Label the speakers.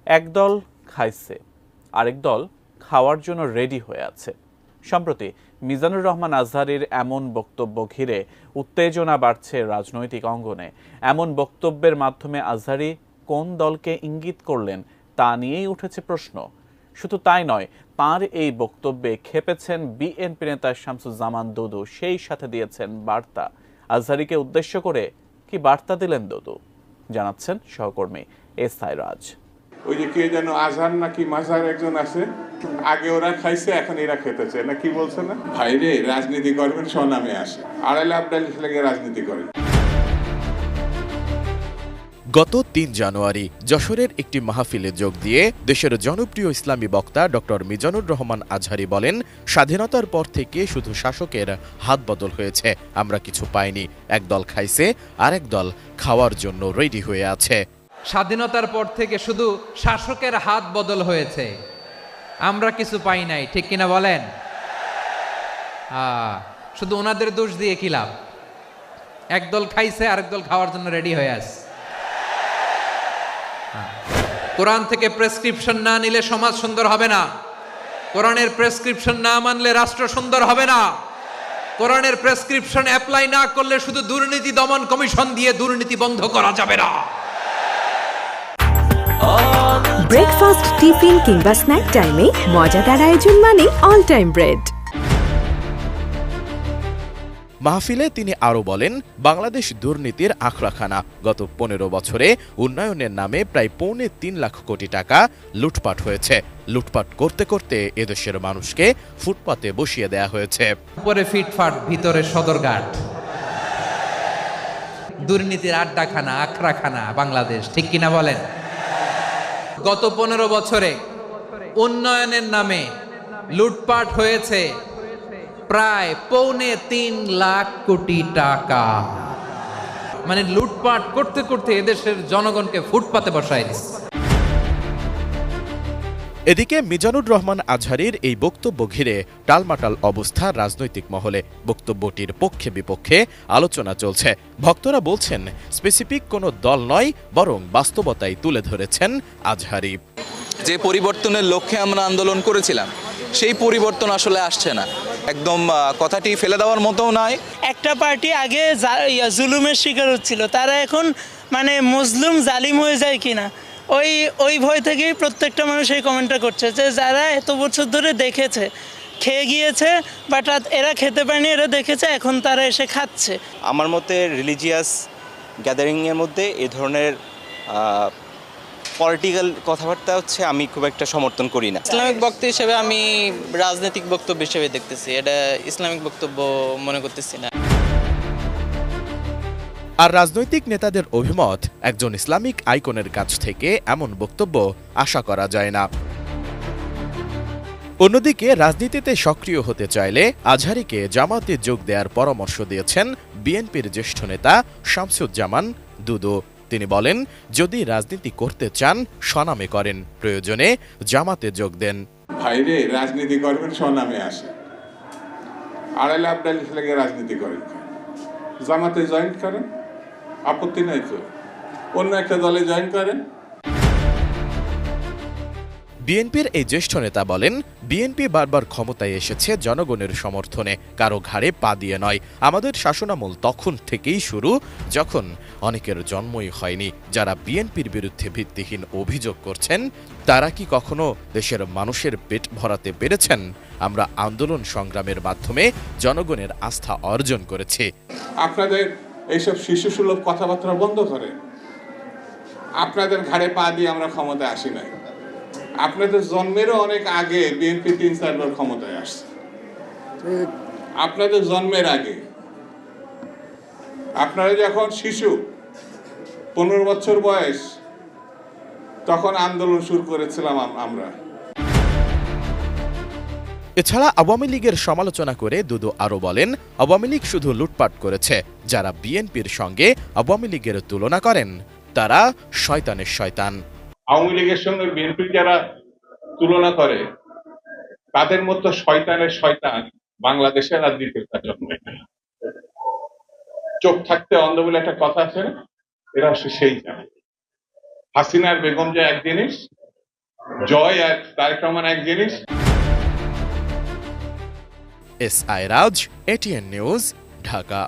Speaker 1: একদল খাইছে, আরেক দল খাওয়ার জন্য রেডি হয়ে আছে। সম্প্রতি মিজানুর রহমান আজহারীর এমন বক্তব্য ঘিরে উত্তেজনা বাড়ছে রাজনৈতিক অঙ্গনে। এমন বক্তব্যের মাধ্যমে আজহারী কোন দলকে ইঙ্গিত করলেন তা নিয়েই উঠেছে প্রশ্ন। শুধু তাই নয়, তাঁর এই বক্তব্যে খেপেছেন বিএনপি নেতা শামসুজ্জামান দুদু, সেই সাথে দিয়েছেন বার্তা। আজহারীকে উদ্দেশ্য করে কি বার্তা দিলেন দুদু, জানাচ্ছেন সহকর্মী এসআই রাজ।
Speaker 2: ওই যে কে যেন আজহার নাকি মাজার একজন আছে, আগে ওরা খাইছে এখন এরা খেতেছে না, কি বলছে না ভাইরে রাজনীতি করবেন স্বনামে আসে, আড়াইলে আবডালি লেগে রাজনীতি করেন।
Speaker 3: গত ৩ জানুয়ারি যশোরের একটি মাহফিলে যোগ দিয়ে দেশের জনপ্রিয় ইসলামী বক্তা ডক্টর মিজানুর রহমান আজহারী বলেন, স্বাধীনতার পর থেকে শুধু শাসকের হাত বদল হয়েছে, আমরা কিছু পাইনি। একদল খাইছে, আরেক দল খাওয়ার জন্য রেডি হয়ে আছে।
Speaker 4: স্বাধীনতার পর থেকে শুধু শাসকের হাত বদল হয়েছে, আমরা কিছু পাই নাই, ঠিক কিনা বলেন? শুধু ওনাদের দোষ দিয়ে কি লাভ? একদল খাইছে, আরেক দল খাওয়ার জন্য রেডি হয়ে আছে। কোরআন থেকে প্রেসক্রিপশন না নিলে সমাজ সুন্দর হবে না। কোরআনের প্রেসক্রিপশন না মানলে রাষ্ট্র সুন্দর হবে না। কোরআনের প্রেসক্রিপশন অ্যাপ্লাই না করলে শুধু দুর্নীতি দমন কমিশন দিয়ে দুর্নীতি বন্ধ করা যাবে না।
Speaker 5: ব্রেকফাস্ট, টিফিন কিংবা স্ন্যাক টাইমে মজাদার আয়োজন মানে অল টাইম ব্রেড।
Speaker 3: মাহফিলে তিনি আরও বলেন, বাংলাদেশ দুর্নীতির আখড়াখানা। গত ১৫ বছরে উন্নয়নের নামে প্রায় ৩.৫ লাখ কোটি টাকা লুটপাট হয়েছে। লুটপাট করতে করতে এদেশের মানুষকে ফুটপাতে বসিয়ে দেয়া হয়েছে।
Speaker 4: উপরে ফিটফাট, ভিতরে সদরঘাট, দুর্নীতির আড্ডাখানা, আখড়াখানা বাংলাদেশ, ঠিক কিনা বলেন? গত ১৫ বছরে উন্নয়নের নামে লুটপাট হয়েছে প্রায় ৩.৫ লাখ কোটি টাকা। মানে লুটপাট করতে করতে এদেশের জনগণকে ফুটপাতে বসায় দিচ্ছে।
Speaker 3: এদিকে মিজানুর রহমান আজহারীর এই বক্তব্য ঘিরে টালমাটাল অবস্থা রাজনৈতিক মহলে। বক্তব্যটির পক্ষে বিপক্ষে আলোচনা চলছে। ভক্তরা বলছেন, স্পেসিফিক কোনো দল নয়, বরং বাস্তবতাই তুলে ধরেছেন আজহারী।
Speaker 6: যে পরিবর্তনের লক্ষ্যে আমরা আন্দোলন করেছিলাম, সেই পরিবর্তন আসলে আসছে না। একদম কথাটি ফেলে দেওয়ার মতো নয়।
Speaker 7: একটা পার্টি আগে জুলুমের শিকার হচ্ছিল, তারা এখন মানে মজলুম জালিম হয়ে যায় কিনা ওই ভয় থেকেই প্রত্যেকটা মানুষ এই কমেন্টটা করছে যে যারা এত বছর ধরে দেখেছে, খেয়ে গিয়েছে, বাট এরা খেতে পায়নি, এরা দেখেছে, এখন তারা এসে খাচ্ছে।
Speaker 8: আমার মতে রিলিজিয়াস গ্যাদারিংয়ের মধ্যে এ ধরনের পলিটিক্যাল কথাবার্তা হচ্ছে আমি খুব একটা সমর্থন করি না।
Speaker 9: ইসলামিক বক্তব্য হিসেবে আমি রাজনৈতিক বক্তব্য হিসেবে দেখতেছি, এটা ইসলামিক বক্তব্য মনে করতেছি না।
Speaker 3: আর রাজনৈতিক নেতাদের অভিমত, একজন ইসলামিক আইকনের কাছ থেকে এমন বক্তব্য আশা করা যায় না। অন্যদিকে রাজনীতিতে সক্রিয় হতে চাইলে আজহারীকে জামাতে যোগ দেওয়ার পরামর্শ দিয়েছেন বিএনপির জ্যেষ্ঠ নেতা শামসুজ্জামান দুদু। তিনি বলেন, যদি রাজনীতি করতে চান স্বনামে করেন, প্রয়োজনে জামাতে যোগ দেন।
Speaker 2: ভাইরে রাজনীতি করবেন স্বনামে আসে, আড়াইলে আবডালি লেগে রাজনীতি করেন, জামাতে জয়েন করেন, আপত্তি নাই তো, অন্য একটা দলে জয়েন করেন।
Speaker 3: বিএনপির এই জ্যেষ্ঠ নেতা বলেন, বিএনপি বারবার ক্ষমতায় এসেছে জনগণের সমর্থনে, কারো ঘাড়ে পা দিয়ে নয়। আমাদের শাসনামল তখন থেকেই শুরু, যখন অনেকের জন্মই হয়নি। যারা বিএনপির বিরুদ্ধে ভিত্তিহীন অভিযোগ করছেন, তারা কি কখনো দেশের মানুষের পেট ভরাতে পেরেছেন? আমরা আন্দোলন সংগ্রামের মাধ্যমে জনগণের আস্থা অর্জন করেছি।
Speaker 2: আপনাদের এইসব শিশুসুলভ কথাবার্তা বন্ধ করে। আপনাদের ঘাড়ে পা দিয়ে আমরা ক্ষমতায় আসি নাই। আপনাদের জন্মেরও অনেক আগে বিএনপি ৩-৪ বার ক্ষমতায় আসছে। আপনাদের জন্মের আগে, আপনারা যখন শিশু, ১৫ বছর বয়স, তখন আন্দোলন শুরু করেছিলাম আমরা।
Speaker 3: এছাড়া আওয়ামী লীগের সমালোচনা করে দুদু আরও বলেন, আওয়ামী লীগ শুধু লুটপাট করেছে। যারা বিএনপির সঙ্গে আওয়ামী লীগের তুলনা করেন, তারা শয়তানের শয়তান।
Speaker 2: আওয়ামী লীগের সঙ্গে বিএনপি যারা তুলনা করে, তাদের মতো শয়তানের শয়তান বাংলাদেশের আর দ্বিতীয় জন্ম হয় না। চোখ থাকতে অন্ধ বলে একটা কথা আছে না, এরা সেই জানে। হাসিনার বেগম যে এক জিনিস, জয় আর তারেক রহমান এক জিনিস।
Speaker 3: S I Raj, ATN news, Dhaka.